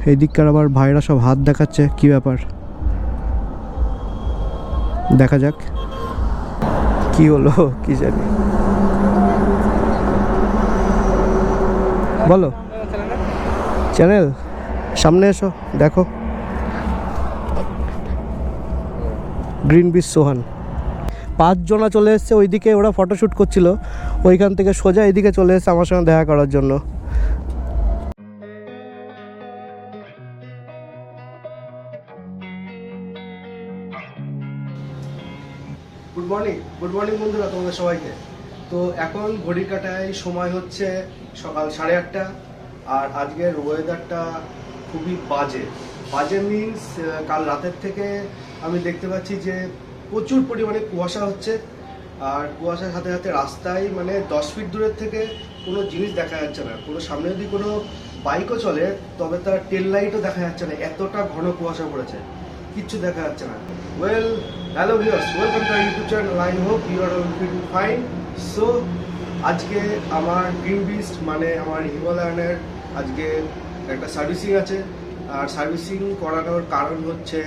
এই দিককার আবার ভাইরা সব হাত দেখাচ্ছে, কি ব্যাপার দেখা যাক কি হলো কি জানি। বলো চ্যানেল, সামনে এসো দেখো। গ্রিন বিচ সোহান 5 জনা চলে এসছে ওইদিকে, ওরা ফটোশ্যুট করছিল, ওইখান থেকে সোজা এইদিকে চলে এসছে আমার সঙ্গে দেখা করার জন্য। গুড মর্নিং বন্ধুরা তোমাদের সবাইকে। তো এখন ঘড়ির কাটায় সময় হচ্ছে সকাল 8:30, আর আজকের ওয়েদারটা খুবই বাজে মিনস কাল রাতের থেকে আমি দেখতে পাচ্ছি যে প্রচুর পরিমাণে কুয়াশা হচ্ছে, আর কুয়াশার সাথে সাথে রাস্তায় মানে 10 ফিট দূরের থেকে কোনো জিনিস দেখা যাচ্ছে না। কোনো সামনে যদি কোনো বাইকও চলে তবে তার টেল লাইটও দেখা যাচ্ছে না, এতটা ঘন কুয়াশা পড়েছে, কিচ্ছু দেখা যাচ্ছে না। Well, hello viewers, welcome to our YouTube channel. I hope you are all fitting fine. So আজকে আমার গ্রিন বিচ মানে আমার হিমালয়ানের আজকে একটা সার্ভিসিং আছে, আর সার্ভিসিং করানোর কারণ হচ্ছে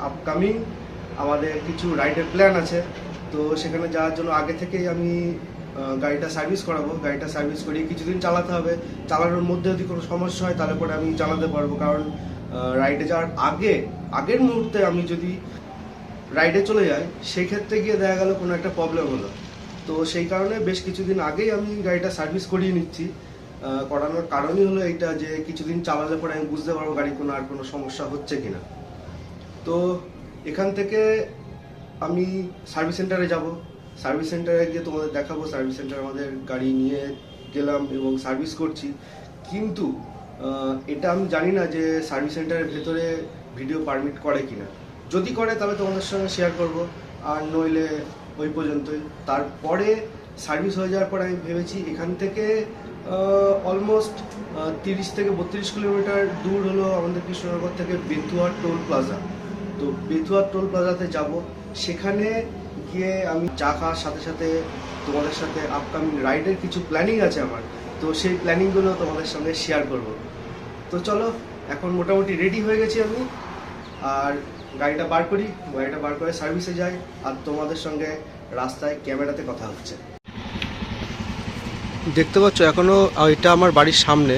আপকামিং আমাদের কিছু রাইডের প্ল্যান আছে। তো সেখানে যাওয়ার জন্য আগে থেকেই আমি গাড়িটা সার্ভিস করাবো। গাড়িটা সার্ভিস করিয়ে কিছুদিন চালাতে হবে, চালানোর মধ্যে যদি কোনো সমস্যা হয় তাহলে পরে আমি চালাতে পারবো। কারণ রাইডে যাওয়ার আগের মুহূর্তে আমি যদি রাইডে চলে যাই সেক্ষেত্রে গিয়ে দেখা গেল কোনো একটা প্রবলেম হলো, তো সেই কারণে বেশ কিছুদিন আগেই আমি গাড়িটা সার্ভিস করিয়ে নিচ্ছি। করানোর কারণই হলো এইটা যে কিছুদিন চালালে পরে আমি বুঝতে পারবো গাড়ি আর কোনো সমস্যা হচ্ছে কিনা। তো এখান থেকে আমি সার্ভিস সেন্টারে যাব, সার্ভিস সেন্টারে গিয়ে তোমাদের দেখাবো। সার্ভিস সেন্টারে আমাদের গাড়ি নিয়ে গেলাম এবং সার্ভিস করছি, কিন্তু এটা আমি জানি না যে সার্ভিস সেন্টারের ভেতরে ভিডিও পারমিট করে কিনা। যদি করে তাহলে তোমাদের সঙ্গে শেয়ার করব, আর নইলে ওই পর্যন্তই। তারপরে সার্ভিস হয়ে যাওয়ার পরে আমি ভেবেছি এখান থেকে অলমোস্ট 30 থেকে 32 কিলোমিটার দূর হলো আমাদের কৃষ্ণনগর থেকে বেথুয়া টোল প্লাজা। তো বেথুয়া টোল প্লাজাতে যাব, সেখানে গিয়ে আমি চা খাওয়ার সাথে সাথে তোমাদের সাথে আপকামিং রাইডের কিছু প্ল্যানিং আছে আমার, তো সেই প্ল্যানিংগুলো তোমাদের সঙ্গে শেয়ার করব। তো চলো, এখন মোটামুটি রেডি হয়ে গেছি আমি, আর গাড়িটা বার করে সার্ভিসে যাই, আর তোমাদের সঙ্গে রাস্তায় ক্যামেরাতে কথা হচ্ছে। দেখতে পাচ্ছ এখনও এটা আমার বাড়ির সামনে,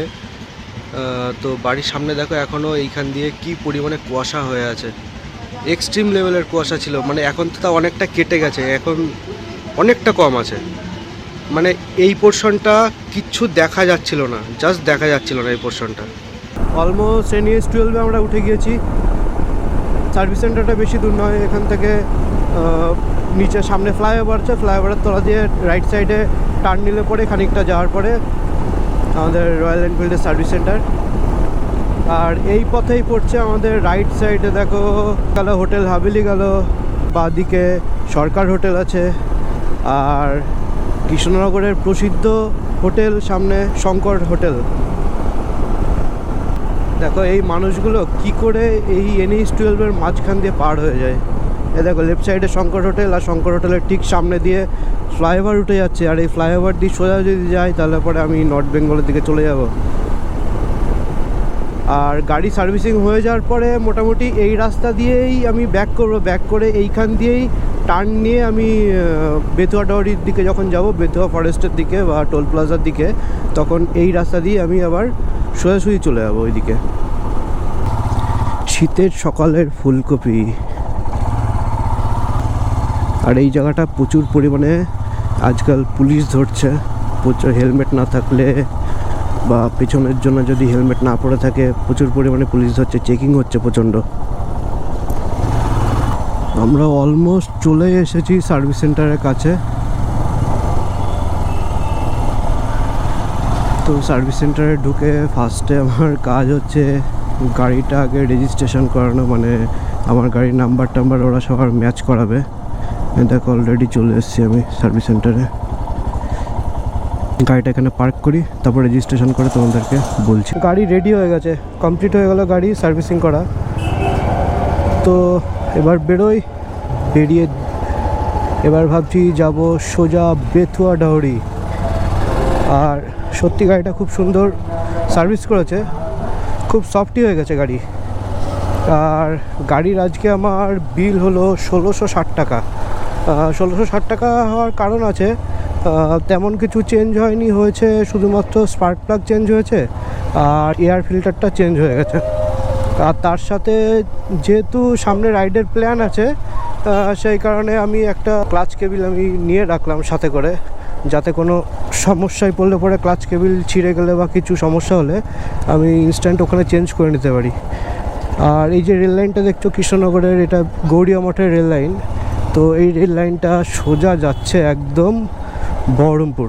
তো বাড়ির সামনে দেখো এখনও এইখান দিয়ে কি পরিমাণে কুয়াশা হয়ে আছে, এক্সট্রিম লেভেলের কুয়াশা ছিল। মানে এখন তো তা অনেকটা কেটে গেছে, এখন অনেকটা কম আছে। মানে এই পোর্শনটা কিচ্ছু দেখা যাচ্ছিল না, জাস্ট দেখা যাচ্ছিল না এই পোর্শনটা। অলমোস্ট NES 12 আমরা উঠে গিয়েছি। সার্ভিস সেন্টারটা বেশি দূর নয় এখান থেকে, নিচে সামনে ফ্লাইওভার আছে, ফ্লাইওভারের তলা দিয়ে রাইট সাইডে টার্ন নিলে পরে খানিকটা যাওয়ার পরে আমাদের রয়্যাল এনফিল্ডের সার্ভিস সেন্টার। আর এই পথেই পড়ছে আমাদের রাইট সাইডে দেখো গেল হোটেল হাভেলি গেল, বাঁদিকে সরকার হোটেল আছে, আর কৃষ্ণনগরের প্রসিদ্ধ হোটেল সামনে শঙ্কর হোটেল। দেখো এই মানুষগুলো কি করে এই NES 12-এর মাঝখান দিয়ে পার হয়ে যায়। এ দেখো লেফট সাইডে শঙ্কর হোটেল, আর শঙ্কর হোটেলের ঠিক সামনে দিয়ে ফ্লাইওভার উঠে যাচ্ছে, আর এই ফ্লাইওভার দিয়ে সোজা যদি যাই তাহলে পরে আমি নর্থ বেঙ্গলের দিকে চলে যাব। আর গাড়ি সার্ভিসিং হয়ে যাওয়ার পরে মোটামুটি এই রাস্তা দিয়েই আমি ব্যাক করে এইখান দিয়েই টার্ন নিয়ে আমি বেথুয়া ডাওরির দিকে যখন যাব, বেথুয়া ফরেস্টের দিকে বা টোল প্লাজার দিকে, তখন এই রাস্তা দিয়ে আমি আবার সোজাসুজি চলে যাবো ওইদিকে। শীতের সকালের ফুলকপি। আর এই জায়গাটা প্রচুর পরিমাণে আজকাল পুলিশ ধরছে, প্রচুর হেলমেট না থাকলে বা পেছনের জন্য যদি হেলমেট না পরে থাকে প্রচুর পরিমাণে পুলিশ ধরছে, চেকিং হচ্ছে প্রচণ্ড। আমরা অলমোস্ট চলে এসেছি সার্ভিস সেন্টারের কাছে। তো সার্ভিস সেন্টারে ঢুকে ফার্স্টে আমার কাজ হচ্ছে গাড়িটা আগে রেজিস্ট্রেশন করানো, মানে আমার গাড়ির নাম্বার টাম্বার ওরা সবার ম্যাচ করাবে। দেখো অলরেডি চলে এসেছি আমি সার্ভিস সেন্টারে। গাড়িটা এখানে পার্ক করি, তারপর রেজিস্ট্রেশন করে তোমাদেরকে বলছি। গাড়ি রেডি হয়ে গেছে, কমপ্লিট হয়ে গেল গাড়ি সার্ভিসিং করা। তো এবার বেরিয়ে এবার ভাবছি যাব সোজা বেথুয়া ডাওরি। আর সত্যি গাড়িটা খুব সুন্দর সার্ভিস করেছে, খুব সফটই হয়ে গেছে গাড়ি। আর গাড়ির আজকে আমার বিল হলো 1660 টাকা। 1660 টাকা হওয়ার কারণ আছে, তেমন কিছু চেঞ্জ হয়নি, হয়েছে শুধুমাত্র স্পার্ক প্লাগ চেঞ্জ হয়েছে আর এয়ার ফিল্টারটা চেঞ্জ হয়ে গেছে। আর তার সাথে যেহেতু সামনে রাইডের প্ল্যান আছে, সেই কারণে আমি একটা ক্লাচ কেবিল আমি নিয়ে রাখলাম সাথে করে, যাতে কোনো সমস্যায় পড়লে পরে ক্লাচ কেবিল ছিঁড়ে গেলে বা কিছু সমস্যা হলে আমি ইনস্ট্যান্ট ওখানে চেঞ্জ করে নিতে পারি। আর এই যে রেল লাইনটা দেখছো কৃষ্ণনগরের, এটা গৌড়িয়া মঠের রেল লাইন। তো এই রেল লাইনটা সোজা যাচ্ছে একদম বহরমপুর।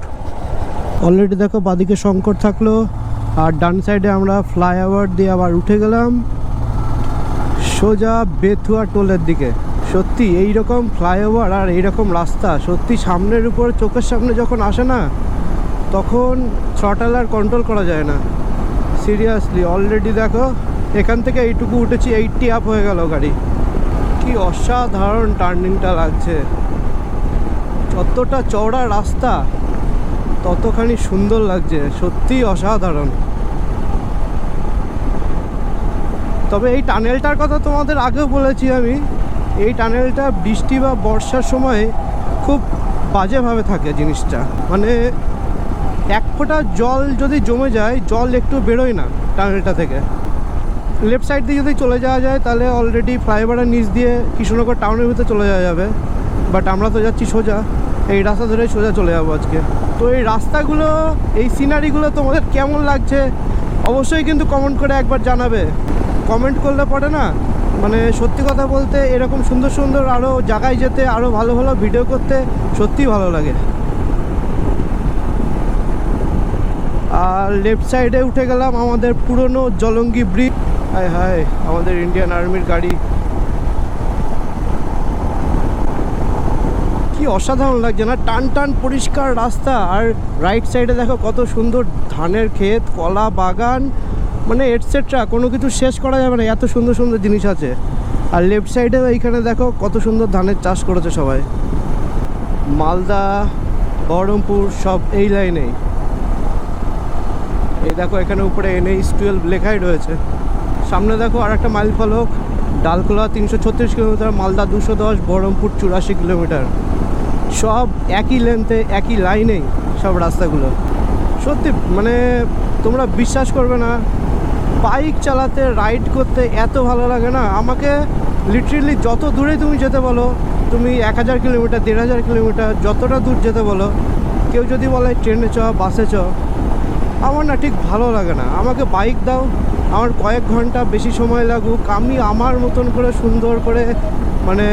অলরেডি দেখো বাদিকে শঙ্কর থাকলো, আর ডান সাইডে আমরা ফ্লাইওভার দিয়ে আবার উঠে গেলাম সোজা বেথুয়া টোলের দিকে। সত্যি এই রকম ফ্লাইওভার আর এইরকম রাস্তা সত্যি সামনের উপর চোখের সামনে যখন আসে না, তখন থ্রটাল আর কন্ট্রোল করা যায় না, সিরিয়াসলি। অলরেডি দেখো এখান থেকে এইটুকু উঠেছি, 80 আপ হয়ে গেল গাড়ি। কি অসাধারণ টার্নিংটা লাগছে। যতটা চওড়া রাস্তা ততখানি সুন্দর লাগছে, সত্যিই অসাধারণ। তবে এই টানেলটার কথা তোমাদের আগেও বলেছি আমি, এই টানেলটা বৃষ্টি বা বর্ষার সময় খুব বাজেভাবে থাকে জিনিসটা। মানে এক ফোঁটা জল যদি জমে যায়, জল একটু বেরোয় না টানেলটা থেকে। লেফট সাইড দিয়ে যদি চলে যাওয়া যায় তাহলে অলরেডি ফ্লাইওভারের নিচ দিয়ে কৃষ্ণনগর টাউনের ভিতরে চলে যাওয়া যাবে, বাট আমরা তো যাচ্ছি সোজা, এই রাস্তা ধরে সোজা চলে যাবো আজকে। তো এই রাস্তাগুলো, এই সিনারিগুলো তোমাদের কেমন লাগছে অবশ্যই কিন্তু কমেন্ট করে একবার জানাবে। কমেন্ট করলে পরে না, মানে সত্যি কথা বলতে এরকম সুন্দর সুন্দর আরও জায়গায় যেতে, আরও ভালো ভালো ভিডিও করতে সত্যিই ভালো লাগে। আর লেফট সাইডে উঠে গেলাম আমাদের পুরনো জলঙ্গি ব্রিজ। হায় হায়, আমাদের ইন্ডিয়ান আর্মির গাড়ি, কি অসাধারণ লাগছে না? টান টান পরিষ্কার রাস্তা, আর রাইট সাইডে দেখো কত সুন্দর ধানের ক্ষেত, কলা বাগান, মানে এটসেট্রা, কোনো কিছু শেষ করা যাবে না, এত সুন্দর সুন্দর জিনিস আছে। আর লেফট সাইডেও এইখানে দেখো কত সুন্দর ধানের চাষ করেছে সবাই। মালদা, বহরমপুর সব এই লাইনেই। এই দেখো এখানে উপরে NH-12 লেখাই রয়েছে। সামনে দেখো আর একটা মাইল ফলক, ডালখোলা 336 কিলোমিটার, মালদা 210, বহরমপুর 84 কিলোমিটার। সব একই লেন্থে একই লাইনেই সব রাস্তাগুলো। সত্যি মানে তোমরা বিশ্বাস করবে না, বাইক চালাতে রাইড করতে এত ভালো লাগে না আমাকে। লিটারেলি যত দূরে তুমি যেতে বলো, তুমি 1000 কিলোমিটার 1500 কিলোমিটার যতটা দূর যেতে বলো, কেউ যদি বলে ট্রেনে চ বাসে চ, আমার না ঠিক ভালো লাগে না। আমাকে বাইক দাও, আমার কয়েক ঘন্টা বেশি সময় লাগুক, আমি আমার মতন করে সুন্দর করে, মানে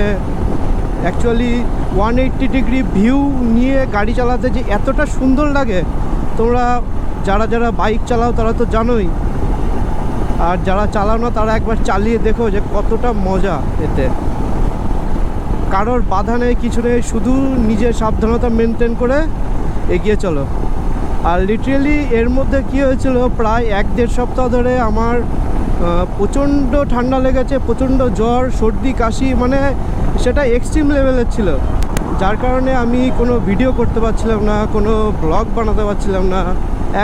অ্যাকচুয়ালি 180 ডিগ্রি ভিউ নিয়ে গাড়ি চালাতে যে এতটা সুন্দর লাগে, তোমরা যারা যারা বাইক চালাও তারা তো জানোই, আর যারা চালাও না তারা একবার চালিয়ে দেখো যে কতটা মজা এতে। কারোর বাধা নেই, কিছু নেই, শুধু নিজের সাবধানতা মেনটেন করে এগিয়ে চলো। আর লিটারেলি এর মধ্যে কী হয়েছিল, প্রায় 1-1.5 সপ্তাহ ধরে আমার প্রচণ্ড ঠান্ডা লেগেছে, প্রচণ্ড জ্বর, সর্দি, কাশি, মানে সেটা এক্সট্রিম লেভেলের ছিল, যার কারণে আমি কোনো ভিডিও করতে পারছিলাম না, কোনো ব্লগ বানাতে পারছিলাম না,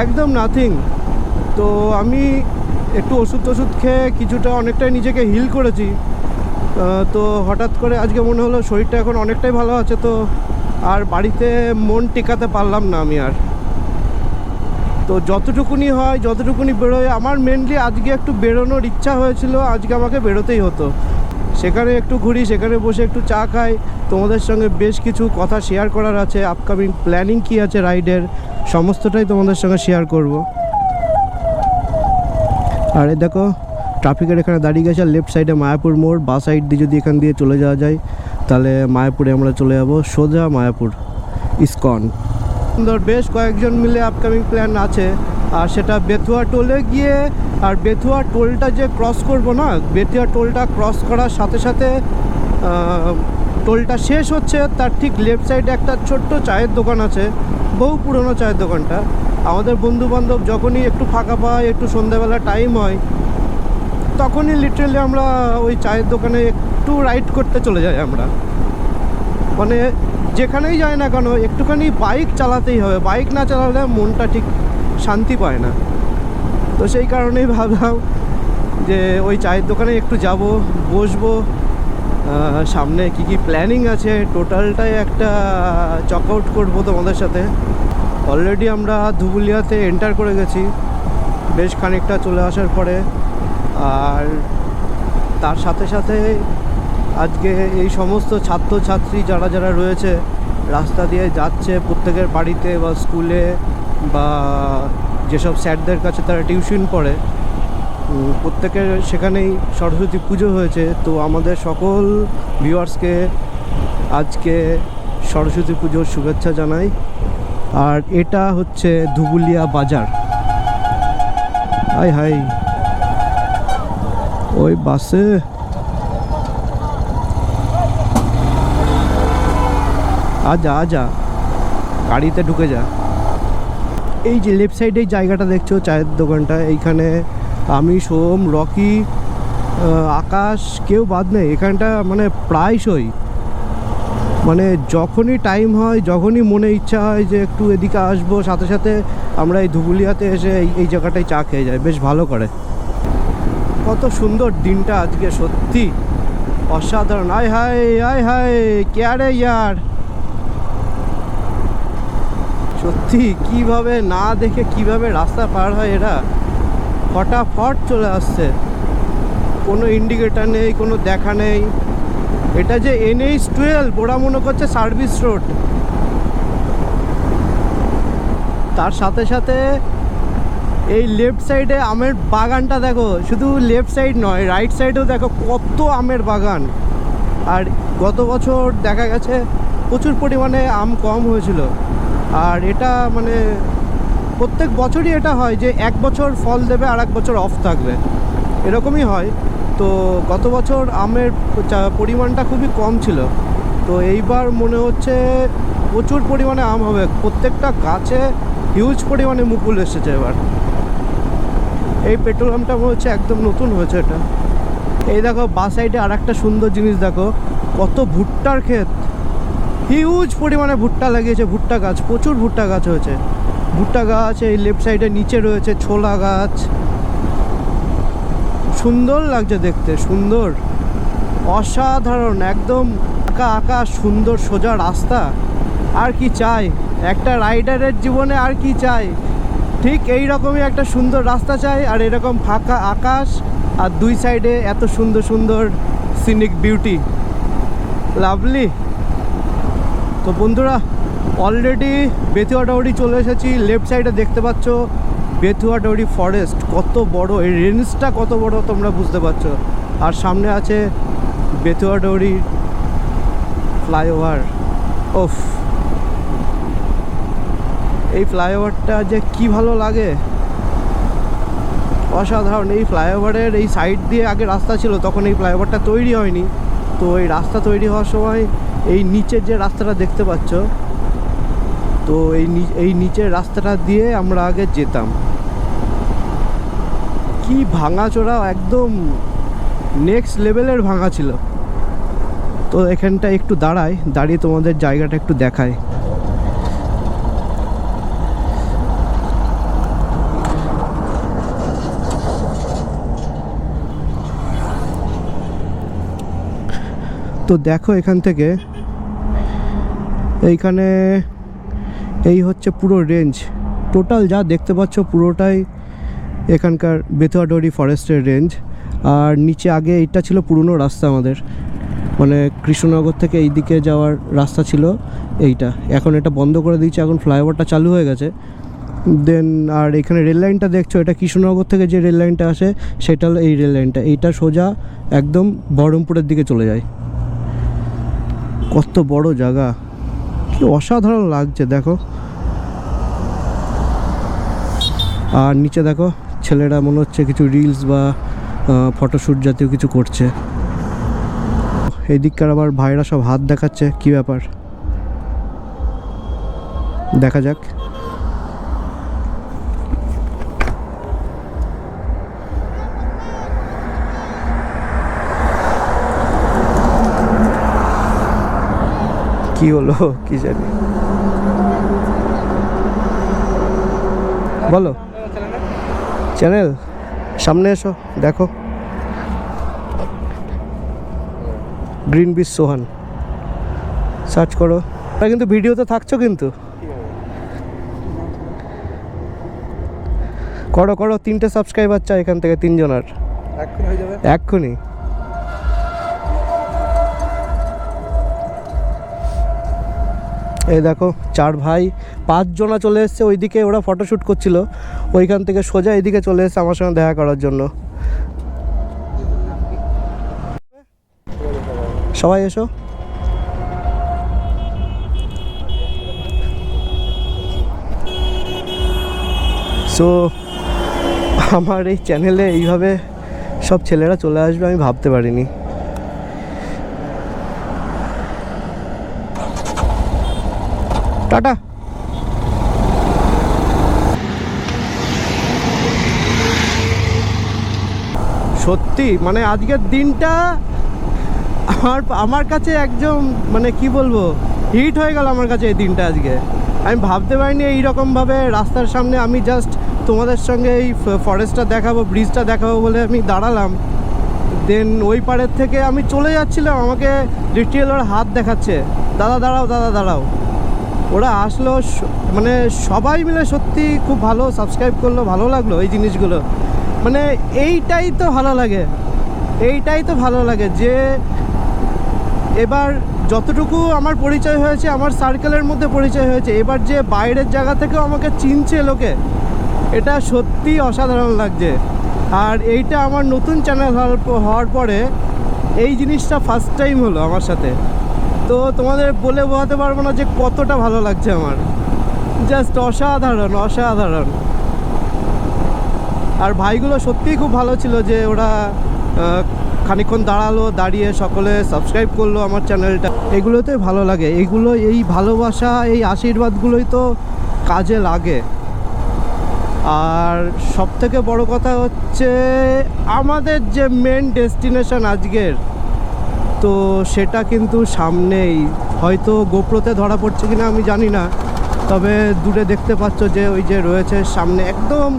একদম নাথিং। তো আমি একটু ওষুধ খেয়ে কিছুটা অনেকটাই নিজেকে হিল করেছি। তো হঠাৎ করে আজকে মনে হলো শরীরটা এখন অনেকটাই ভালো আছে, তো আর বাড়িতে মন টেকাতে পারলাম না আমি আর। তো যতটুকুনি হয় যতটুকুনি বেরোয়, আমার মেনলি আজকে একটু বেরোনোর ইচ্ছা হয়েছিল, আজকে আমাকে বেরোতেই হতো। সেখানে একটু ঘুরি, সেখানে বসে একটু চা খাই, তোমাদের সঙ্গে বেশ কিছু কথা শেয়ার করার আছে, আপকামিং প্ল্যানিং কী আছে রাইডের, সমস্তটাই তোমাদের সঙ্গে শেয়ার করব। আর এই দেখো ট্রাফিকের এখানে দাঁড়িয়ে গেছে, লেফট সাইডে মায়াপুর মোড়, বা সাইড দিয়ে যদি এখান দিয়ে চলে যাওয়া যায় তাহলে মায়াপুরে আমরা চলে যাব, সোজা মায়াপুর ইসকন। সুন্দর বেশ কয়েকজন মিলে আপকামিং প্ল্যান আছে, আর সেটা বেথুয়া টোলে গিয়ে, আর বেথুয়া টোলটা যে ক্রস করব না, বেথুয়া টোলটা ক্রস করার সাথে সাথে টোলটা শেষ হচ্ছে, তার ঠিক লেফট সাইডে একটা ছোট্ট চায়ের দোকান আছে, বহু পুরনো চায়ের দোকানটা। আমাদের বন্ধুবান্ধব যখনই একটু ফাঁকা পায়, একটু সন্ধ্যাবেলা টাইম হয়, তখনই লিটারেলি আমরা ওই চায়ের দোকানে একটু রাইড করতে চলে যাই আমরা। মানে যেখানেই যাই না কেন একটুখানি বাইক চালাতেই হবে, বাইক না চালালে মনটা ঠিক শান্তি পায় না। তো সেই কারণেই ভাবলাম যে ওই চায়ের দোকানে একটু যাব, বসবো, সামনে কি কি প্ল্যানিং আছে টোটালটাই একটা চক আউট করবো তোমাদের সাথে। অলরেডি আমরা ধুবুলিয়াতে এন্টার করে গেছি বেশ খানিকটা চলে আসার পরে। আর তার সাথে সাথে আজকে এই সমস্ত ছাত্রছাত্রী যারা যারা রয়েছে রাস্তা দিয়ে যাচ্ছে প্রত্যেকের বাড়িতে বা স্কুলে বা যেসব স্যারদের কাছে তারা টিউশন পড়ে, প্রত্যেকের সেখানেই সরস্বতী পুজো হয়েছে। তো আমাদের সকল ভিউয়ার্সকে আজকে সরস্বতী পুজোর শুভেচ্ছা জানাই। আর এটা হচ্ছে ধুবুলিয়া বাজার। হাই হাই, ওই বাসে আজা আজা, গাড়িতে ঢুকে যা। এই যে লেফট সাইডে জায়গাটা দেখছো চায়ের দোকানটা, এইখানে আমি, সোম, রকি, আকাশ কেউ বাদ নেই এখানটা। মানে প্রায়শই, মানে যখনই টাইম হয়, যখনই মনে ইচ্ছা হয় যে একটু এদিকে আসবো, সাথে সাথে আমরা এই ধুবুলিয়াতে এসে এই জায়গাটায় চা খেয়ে যাই, বেশ ভালো করে। কত সুন্দর দিনটা আজকে, সত্যি অসাধারণ। আয় হায় আয় হায়, কে আরে ইয়ার, সত্যি কিভাবে না দেখে কিভাবে রাস্তা পার হয় এরা, ফটাফট চলে আসছে, কোনো ইন্ডিকেটার নেই, কোনো দেখা নেই। এটা যে NH-12, ওরা মনে করছে সার্ভিস রোড। তার সাথে সাথে এই লেফট সাইডে আমের বাগানটা দেখো, শুধু লেফট সাইড নয় রাইট সাইডেও দেখো কত আমের বাগান। আর গত বছর দেখা গেছে প্রচুর পরিমাণে আম কম হয়েছিল। আর এটা মানে প্রত্যেক বছরই এটা হয় যে এক বছর ফল দেবে আর এক বছর অফ থাকবে, এরকমই হয়। তো গত বছর আমের পরিমাণটা খুবই কম ছিল, তো এইবার মনে হচ্ছে প্রচুর পরিমাণে আম হবে, প্রত্যেকটা গাছে হিউজ পরিমাণে মুকুল এসেছে এবার। এই পেট্রোল পাম্পটা মনে হচ্ছে একদম নতুন হয়েছে এটা। এই দেখো বাস সাইডে আর একটা সুন্দর জিনিস দেখো, কত ভুট্টার ক্ষেত, হিউজ পরিমাণে ভুট্টা লাগিয়েছে, ভুট্টা গাছ, প্রচুর ভুট্টা গাছ হয়েছে। ভুট্টা গাছ এই লেফট সাইডে নিচে রয়েছে ছোলা গাছ, সুন্দর লাগছে দেখতে, সুন্দর অসাধারণ, একদম আঁকা আঁকা সুন্দর সোজা রাস্তা। আর কি চাই একটা রাইডারের জীবনে, আর কি চাই, ঠিক এই রকমই একটা সুন্দর রাস্তা চাই, আর এরকম ফাঁকা আকাশ, আর দুই সাইডে এত সুন্দর সুন্দর সিনিক বিউটি, লাভলি। তো বন্ধুরা অলরেডি বেতুয়া ডাউরি চলে এসেছি। লেফট সাইডে দেখতে পাচ্ছ বেতুয়া ডাউরি ফরেস্ট, কত বড় এই রেঞ্জটা, কত বড় তোমরা বুঝতে পারছো। আর সামনে আছে বেতুয়া ডাউরি ফ্লাইওভার। ওফ, এই ফ্লাইওভারটা যে কি ভালো লাগে, অসাধারণ। এই ফ্লাইওভারের এই সাইড দিয়ে আগে রাস্তা ছিল, তখন এই ফ্লাইওভারটা তৈরি হয়নি। তো এই রাস্তা তৈরি হওয়ার সময় এই নিচের যে রাস্তাটা দেখতে পাচ্ছ, তো এই নিচের রাস্তাটা দিয়ে আমরা আগে যেতাম। কি ভাঙাচোরা, একদম নেক্সট লেভেলের ভাঙা ছিল। তো এখানটা একটু দাঁড়িয়ে তোমাদের জায়গাটা একটু দেখায়। তো দেখো এখান থেকে এইখানে এই হচ্ছে পুরো রেঞ্জ, টোটাল যা দেখতে পাচ্ছ পুরোটাই এখানকার বেতুয়া ডাউরি ফরেস্টের রেঞ্জ। আর নিচে আগে এইটা ছিল পুরনো রাস্তা আমাদের, মানে কৃষ্ণনগর থেকে এই দিকে যাওয়ার রাস্তা ছিল এইটা, এখন এটা বন্ধ করে দিয়েছে, এখন ফ্লাইওভারটা চালু হয়ে গেছে। দেন আর এখানে রেল লাইনটা দেখছো, এটা কৃষ্ণনগর থেকে যে রেল লাইনটা আসে সেটা হলো এই রেল লাইনটা, এইটা সোজা একদম বহরমপুরের দিকে চলে যায়। কত বড় জায়গা, কি অসাধারণ লাগছে দেখো। আর নিচে দেখো ছেলেরা মনে হচ্ছে কিছু রিলস বা ফটোশ্যুট জাতীয় কিছু করছে। এই দিককার আবার ভাইরা সব হাত দেখাচ্ছে, কি ব্যাপার দেখা যাক। কি হলো কি জানি, বলো চ্যানেল সামনে এসো দেখো। গ্রিন বিচ সোহান সার্চ করো। তোমরা কিন্তু ভিডিওতে থাকছো কিন্তু, করো করো, 3টে সাবস্ক্রাইবার চাই এখান থেকে, 3 জনের এক্ষুনি হয়ে যাবে। এক্ষুনি। এই দেখো 4 ভাই 5 জনা চলে এসছে ওইদিকে, ওরা ফটোশ্যুট করছিল, ওইখান থেকে সোজা এইদিকে চলে এসছে আমার সঙ্গে দেখা করার জন্য। সবাই এসো। সো আমার এই চ্যানেলে এইভাবে সব ছেলেরা চলে আসবে আমি ভাবতে পারিনি। টাটা। সত্যি মানে আজকের দিনটা আমার কাছে একদম মানে কি বলবো, হিট হয়ে গেল আমার কাছে এই দিনটা আজকে। আমি ভাবতে পারিনি এইরকমভাবে রাস্তার সামনে আমি জাস্ট তোমাদের সঙ্গে এই ফরেস্টটা দেখাবো, ব্রিজটা দেখাবো বলে আমি দাঁড়ালাম, দেন ওই পাড়ের থেকে আমি চলে যাচ্ছিলাম, আমাকে লিটিল ওর হাত দেখাচ্ছে, দাদা দাঁড়াও দাদা দাঁড়াও। ওরা আসলো, মানে সবাই মিলে সত্যি খুব ভালো সাবস্ক্রাইব করলো, ভালো লাগলো এই জিনিসগুলো। মানে এইটাই তো ভালো লাগে, এইটাই তো ভালো লাগে যে এবার যতটুকু আমার পরিচয় হয়েছে, আমার সার্কেলের মধ্যে পরিচয় হয়েছে, এবার যে বাইরের জায়গা থেকেও আমাকে চিনছে লোকে, এটা সত্যি অসাধারণ লাগছে। আর এইটা আমার নতুন চ্যানেল হওয়ার পরে এই জিনিসটা ফার্স্ট টাইম হলো আমার সাথে। তো তোমাদের বলে বোঝাতে পারবো না যে কতটা ভালো লাগছে আমার, জাস্ট অসাধারণ অসাধারণ। আর ভাইগুলো সত্যিই খুব ভালো ছিল যে ওরা খানিকক্ষণ দাঁড়ালো, দাঁড়িয়ে সকলে সাবস্ক্রাইব করলো আমার চ্যানেলটা। এগুলোতে ভালো লাগে, এগুলো এই ভালোবাসা এই আশীর্বাদগুলোই তো কাজে লাগে। আর সবথেকে বড় কথা হচ্ছে আমাদের যে মেন ডেস্টিনেশন আজকের, তো সেটা কিন্তু সামনেই, হয়তো গোপ্রোতে ধরা পড়ছে কিনা আমি জানি না, তবে দূরে দেখতে পাচ্ছ যে ওই যে রয়েছে সামনে একদম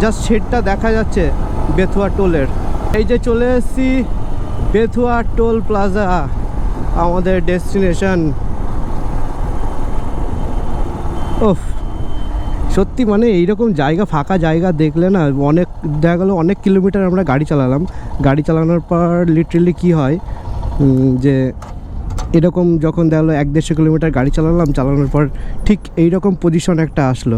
জাস্ট শেডটা দেখা যাচ্ছে বেথুয়া টোলের। এই যে চলে এসেছি বেথুয়া টোল প্লাজা, আমাদের ডেস্টিনেশন। ওফ সত্যি মানে এইরকম জায়গা, ফাঁকা জায়গা দেখলে না অনেক দেখা গেলো অনেক কিলোমিটার আমরা গাড়ি চালালাম, গাড়ি চালানোর পর লিটারেলি কী হয় যে এরকম যখন দেখা গেলো 1-150 কিলোমিটার গাড়ি চালানোর পর ঠিক এইরকম পজিশন একটা আসলো,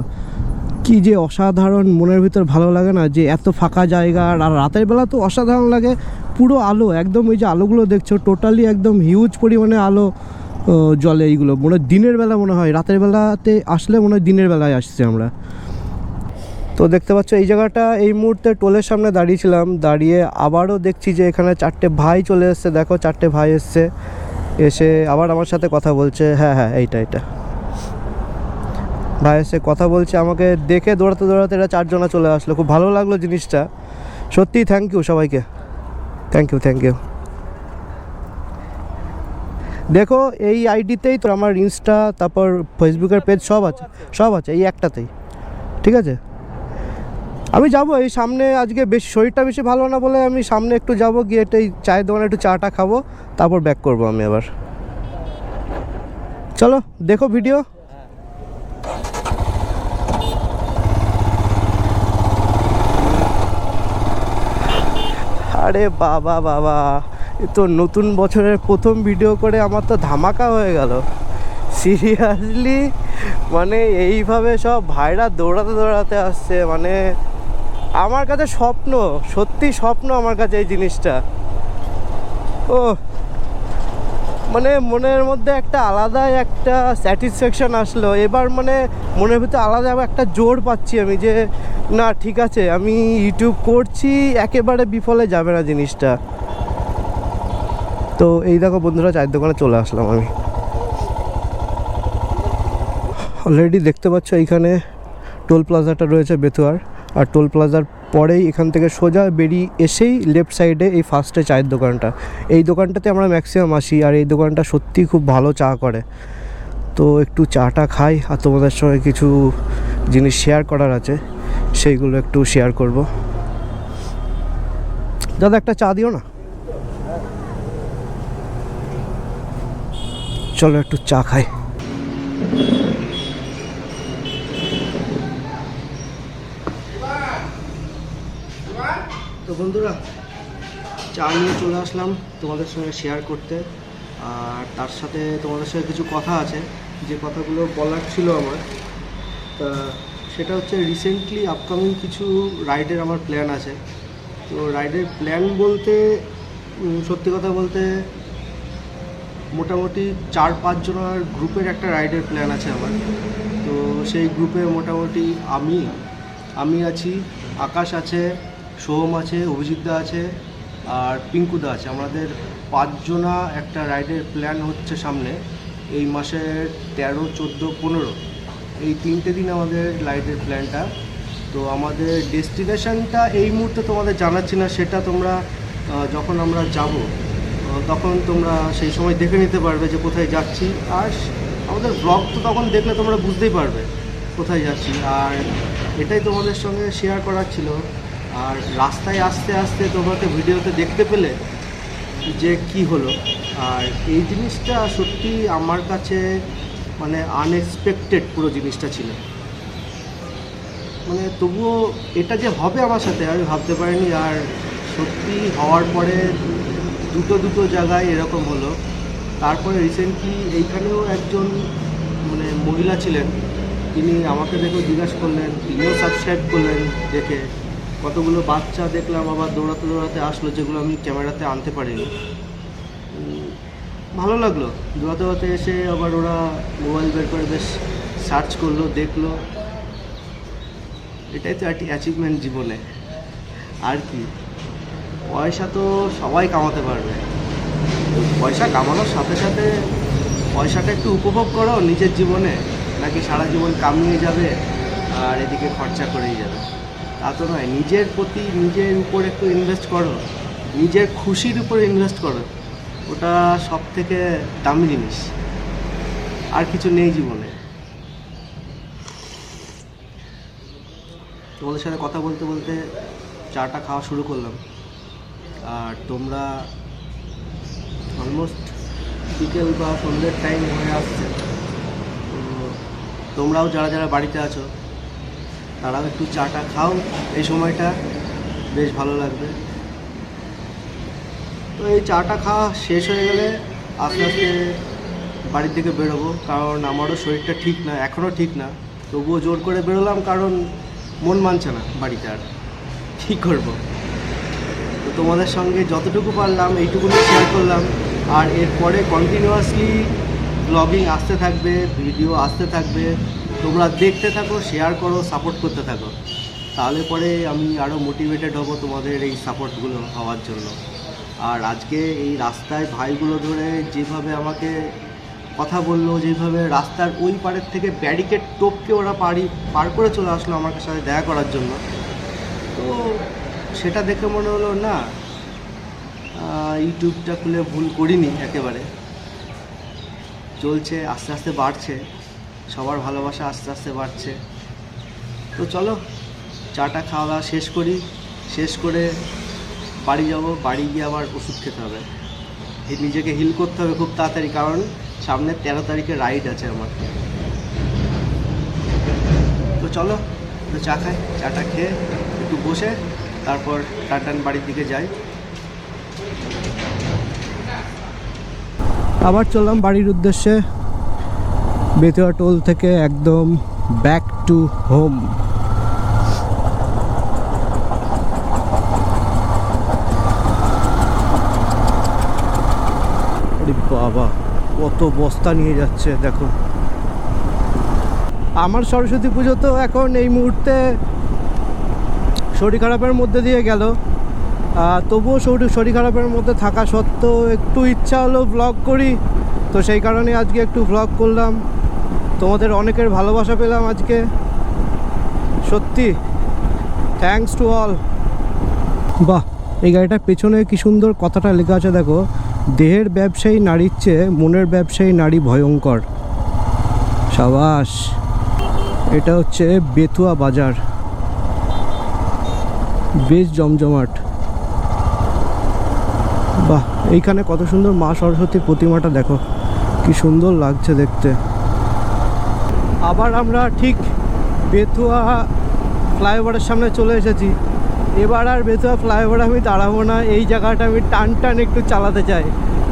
কি যে অসাধারণ মনের ভিতর ভালো লাগে না, যে এত ফাঁকা জায়গা। আর রাতের বেলা তো অসাধারণ লাগে, পুরো আলো একদম, ওই যে আলোগুলো দেখছো টোটালি একদম হিউজ পরিমাণে আলো জলে। এইগুলো মনে হয় দিনের বেলা, মনে হয় রাতের বেলাতে আসলে মনে হয় দিনের বেলায় আসছে আমরা। তো দেখতে পাচ্ছ এই জায়গাটা, এই মুহূর্তে টোলের সামনে দাঁড়িয়েছিলাম, দাঁড়িয়ে আবারও দেখছি যে এখানে 4টে ভাই চলে এসছে। দেখো 4টে ভাই এসছে, এসে আবার আমার সাথে কথা বলছে। হ্যাঁ হ্যাঁ এইটা ভাই এসে কথা বলছে, আমাকে দেখে দৌড়াতে দৌড়াতে এরা 4 জনা চলে আসলো। খুব ভালো লাগলো জিনিসটা, সত্যিই থ্যাংক ইউ সবাইকে, থ্যাংক ইউ। দেখো এই আইডিতেই তো আমার ইনস্টা, তারপর ফেসবুকের পেজ সব আছে এই একটাতেই, ঠিক আছে। আমি যাব এই সামনে, আজকে বেশি শরীরটা বেশি ভালো না বলে আমি সামনে একটু যাব, গিয়ে এই চায়ের দোকানে একটু চাটা খাবো, তারপর ব্যাক করবো আমি আবার। চলো দেখো ভিডিও। আরে বাবা এ তো নতুন বছরের প্রথম ভিডিও করে আমার তো ধামাকা হয়ে গেল সিরিয়াসলি। মানে এইভাবে সব ভাইরা দৌড়াতে আসছে, মানে আমার কাছে স্বপ্ন, সত্যি স্বপ্ন আমার কাছে এই জিনিসটা। ও মানে মনের মধ্যে একটা আলাদাই একটা স্যাটিসফ্যাকশন আসলো এবার, মানে মনের ভিতরে আলাদা একটা জোর পাচ্ছি আমি যে না ঠিক আছে আমি ইউটিউব করছি, একেবারে বিফলে যাবে না জিনিসটা। তো এই দেখো বন্ধুরা, চায়ের দোকানে চলে আসলাম আমি। অলরেডি দেখতে পাচ্ছ এইখানে টোল প্লাজাটা রয়েছে বেথুয়ার, আর টোল প্লাজার পরেই এখান থেকে সোজা বেরিয়ে এসেই লেফট সাইডে এই ফার্স্টে চায়ের দোকানটা, এই দোকানটাতে আমরা ম্যাক্সিমাম আসি। আর এই দোকানটা সত্যি খুব ভালো চা করে। তো একটু চাটা খাই, আর তোমাদের সঙ্গে কিছু জিনিস শেয়ার করার আছে, সেইগুলো একটু শেয়ার করব। দাদা একটা চা দিও না। চলো একটু চা খাই। তো বন্ধুরা, চা নিয়ে চলে আসলাম তোমাদের সঙ্গে শেয়ার করতে। আর তার সাথে তোমাদের সঙ্গে কিছু কথা আছে, যে কথাগুলো বলার ছিল আমার। তা সেটা হচ্ছে রিসেন্টলি আপকামিং কিছু রাইডের আমার প্ল্যান আছে। তো রাইডের প্ল্যান বলতে সত্যি কথা বলতে মোটামুটি 4-5 জনের গ্রুপের একটা রাইডের প্ল্যান আছে আমার। তো সেই গ্রুপে মোটামুটি আমি আছি, আকাশ আছে, সোহম আছে, অভিজিৎদা আছে আর পিঙ্কুদা আছে। আমাদের 5 জনা একটা রাইডের প্ল্যান হচ্ছে সামনে এই মাসের 13, 14, 15 এই 3টে দিন আমাদের রাইডের প্ল্যানটা। তো আমাদের ডেস্টিনেশনটা এই মুহূর্তে তোমাদের জানাচ্ছি না, সেটা তোমরা যখন আমরা যাব তখন তোমরা সেই সময় দেখে নিতে পারবে যে কোথায় যাচ্ছি। আর আমাদের ব্লগ তো তখন দেখলে তোমরা বুঝতেই পারবে কোথায় যাচ্ছি। আর এটাই তোমাদের সঙ্গে শেয়ার করার ছিল। আর রাস্তায় আস্তে আস্তে তোমাকে ভিডিওতে দেখতে পেলে যে কি হলো। আর এই জিনিসটা সত্যি আমার কাছে মানে আনএক্সপেক্টেড পুরো জিনিসটা ছিল। মানে তবুও এটা যে হবে আমার সাথে আমি ভাবতে পারিনি। আর সত্যি হওয়ার পরে দুটো জায়গায় এরকম হলো। তারপরে রিসেন্টলি এইখানেও একজন মানে মহিলা ছিলেন, তিনি আমাকে দেখেও জিজ্ঞাসা করলেন, তিনিও সাবস্ক্রাইব করলেন। দেখে কতগুলো বাচ্চা দেখলাম আবার দৌড়াতে আসলো, যেগুলো আমি ক্যামেরাতে আনতে পারিনি। ভালো লাগলো, দৌড়াতে এসে আবার ওরা মোবাইল বের করে বেশ সার্চ করলো, দেখলো। এটাই তো একটা অ্যাচিভমেন্ট জীবনে। আর কি, পয়সা তো সবাই কামাতে পারবে, পয়সা কামানোর সাথে সাথে পয়সাটা একটু উপভোগ করো নিজের জীবনে, নাকি সারা জীবন কামিয়ে যাবে আর এদিকে খরচা করেই যাবে। তা তো নয়, নিজের প্রতি নিজের উপর একটু ইনভেস্ট করো, নিজের খুশির উপর ইনভেস্ট করো, ওটা সব থেকে দামি জিনিস। আর কিছু নেই জীবনে। তোমাদের সাথে কথা বলতে বলতে চাটা খাওয়া শুরু করলাম। আর তোমরা অলমোস্ট বিকেল বা সন্ধ্যের টাইম হয়ে আসছে। তো তোমরাও যারা বাড়িতে আছো তারাও একটু চাটা খাও, এই সময়টা বেশ ভালো লাগবে। তো এই চাটা খাওয়া শেষ হয়ে গেলে আস্তে আস্তে বাড়ির দিকে বেরোবো, কারণ আমারও শরীরটা ঠিক না, এখনও ঠিক না। তবুও জোর করে বেরোলাম, কারণ মন মানছে না বাড়িতে। আর কী করবো? তো তোমাদের সঙ্গে যতটুকু পারলাম এইটুকুনি শেয়ার করলাম। আর এরপরে কন্টিনিউয়াসলি ব্লগিং আসতে থাকবে, ভিডিও আসতে থাকবে। তোমরা দেখতে থাকো, শেয়ার করো, সাপোর্ট করতে থাকো। তাহলে পরে আমি আরও মোটিভেটেড হব তোমাদের এই সাপোর্টগুলো হওয়ার জন্য। আর আজকে এই রাস্তায় ভাইগুলো ধরে যেভাবে আমাকে কথা বললো, যেভাবে রাস্তার ওই পারের থেকে ব্যারিকেড টপকে ওরা পার করে চলে আসলো আমার সাথে দেখা করার জন্য। তো সেটা দেখে মনে হলো না, ইউটিউবটা খুলে ভুল করিনি একেবারে। চলছে, আস্তে আস্তে বাড়ছে, সবার ভালোবাসা আস্তে আস্তে বাড়ছে। তো চলো চাটা খাওয়া দাওয়া শেষ করি, শেষ করে বাড়ি যাব। বাড়ি গিয়ে আবার ওষুধ খেতে হবে, নিজেকে হিল করতে হবে খুব তাড়াতাড়ি, কারণ সামনে 13 তারিখে রাইড আছে আমার। তো চলো একটু চা খাই, চাটা খেয়ে একটু বসে তারপর টান বাড়ির দিকে যাই। আবার চললাম বাড়ির উদ্দেশ্যে। বেতুয়া টোল থেকে একদম ব্যাক টু হোম। বাবা কত বস্তা নিয়ে যাচ্ছে দেখো। আমার সরস্বতী পুজো তো এখন এই মুহূর্তে শরীর খারাপের মধ্যে দিয়ে গেল। তবুও শরীর খারাপের মধ্যে থাকা সত্ত্বেও একটু ইচ্ছা হলো ব্লগ করি, তো সেই কারণে আজকে একটু ব্লগ করলাম। তোমাদের অনেকের ভালোবাসা পেলাম আজকে, সত্যি থ্যাঙ্কস টু অল। বাহ, এই গাড়িটার পেছনে কি সুন্দর কথাটা লেখা আছে দেখো, দেহের ব্যবসায়ী নারীর চেয়ে মনের ব্যবসায়ী নারী ভয়ঙ্কর। সাবাস। এটা হচ্ছে বেতুয়া বাজার, বেশ জমজমাট। বাহ, এইখানে কত সুন্দর মা সরস্বতীর প্রতিমাটা দেখো, কি সুন্দর লাগছে দেখতে। আবার আমরা ঠিক বেতুয়া ফ্লাইওভারের সামনে চলে এসেছি। এবার আর বেতুয়া ফ্লাইওভারে আমি দাঁড়াবো না, এই জায়গাটা আমি টান টান একটু চালাতে চাই।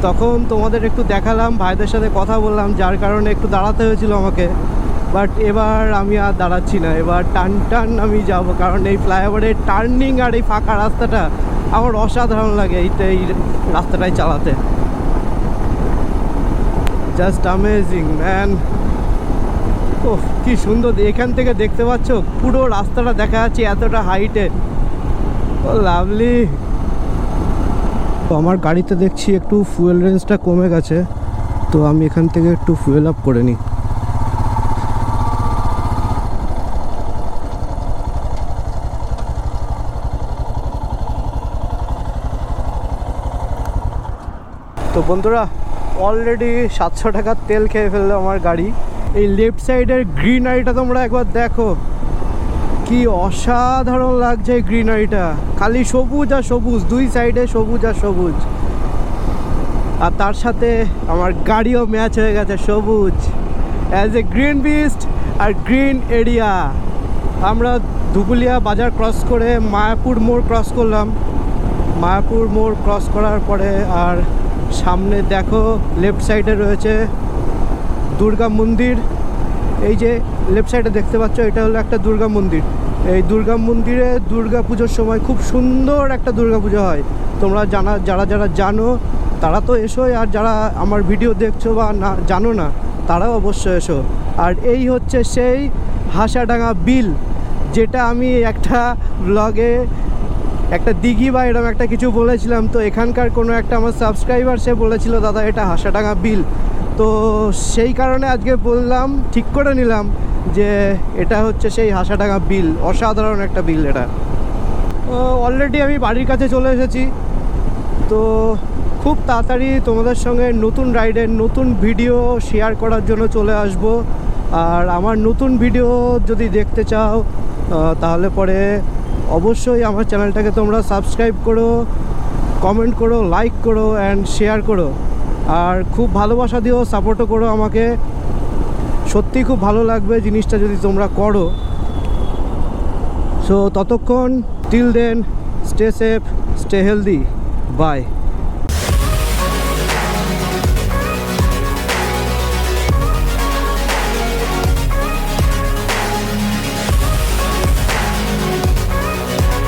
তখন তোমাদের একটু দেখালাম, ভাইদের সাথে কথা বললাম, যার কারণে একটু দাঁড়াতে হয়েছিল আমাকে। বাট এবার আমি আর দাঁড়াচ্ছি না, এবার টান টান আমি যাব, কারণ এই ফ্লাইওভারের টার্নিং আর এই ফাঁকা রাস্তাটা আমার অসাধারণ লাগে এই রাস্তাটাই চালাতে। Just amazing man. ওহ কি সুন্দর, এখান থেকে দেখতে পাচ্ছ পুরো রাস্তাটা দেখা যাচ্ছে এতটা হাইটে। ও লাভলি। তো আমার গাড়িতে দেখছি একটু ফুয়েল রেঞ্জটা কমে গেছে, তো আমি এখান থেকে একটু ফুয়েল আপ করে নিই। তো বন্ধুরা, অলরেডি 700 টাকার তেল খেয়ে ফেললো আমার গাড়ি। এই লেফট সাইডের গ্রিনারিটা তোমরা একবার দেখো, কি অসাধারণ লাগছে এই গ্রিনারিটা। খালি সবুজ আর সবুজ, দুই সাইডে সবুজ আর সবুজ। আর তার সাথে আমার গাড়িও ম্যাচ হয়ে গেছে সবুজ, অ্যাজ এ গ্রিন বিস্ট আর গ্রিন এরিয়া। আমরা ধুবুলিয়া বাজার ক্রস করে মায়াপুর মোড় ক্রস করলাম। মায়াপুর মোড় ক্রস করার পরে আর সামনে দেখো লেফট সাইডে রয়েছে দুর্গা মন্দির। এই যে লেফট সাইডে দেখতে পাচ্ছ, এটা হলো একটা দুর্গা মন্দির। এই দুর্গা মন্দিরে দুর্গা পুজোর সময় খুব সুন্দর একটা দুর্গা পুজো হয়। তোমরা যারা জানো তারা তো এসোই, আর যারা আমার ভিডিও দেখছো বা না জানো না তারাও অবশ্যই এসো। আর এই হচ্ছে সেই হাসাডাঙ্গা বিল, যেটা আমি একটা ব্লগে একটা দিঘি বা এরকম একটা কিছু বলেছিলাম। তো এখানকার কোনো একটা আমার সাবস্ক্রাইবার সে বলেছিল দাদা এটা হাসাডাঙ্গা বিল, তো সেই কারণে আজকে বললাম, ঠিক করে নিলাম যে এটা হচ্ছে সেই হাসাডাঙ্গা বিল। অসাধারণ একটা বিল এটা। অলরেডি আমি বাড়ির কাছে চলে এসেছি। তো খুব তাড়াতাড়ি তোমাদের সঙ্গে নতুন রাইডের নতুন ভিডিও শেয়ার করার জন্য চলে আসব। আর আমার নতুন ভিডিও যদি দেখতে চাও তাহলে পরে অবশ্যই আমার চ্যানেলটাকে তোমরা সাবস্ক্রাইব করো, কমেন্ট করো, লাইক করো অ্যান্ড শেয়ার করো। আর খুব ভালোবাসা দিও, সাপোর্টও করো আমাকে। সত্যি খুব ভালো লাগবে জিনিসটা যদি তোমরা করো। সো ততক্ষণ, till then, stay safe, stay healthy, by.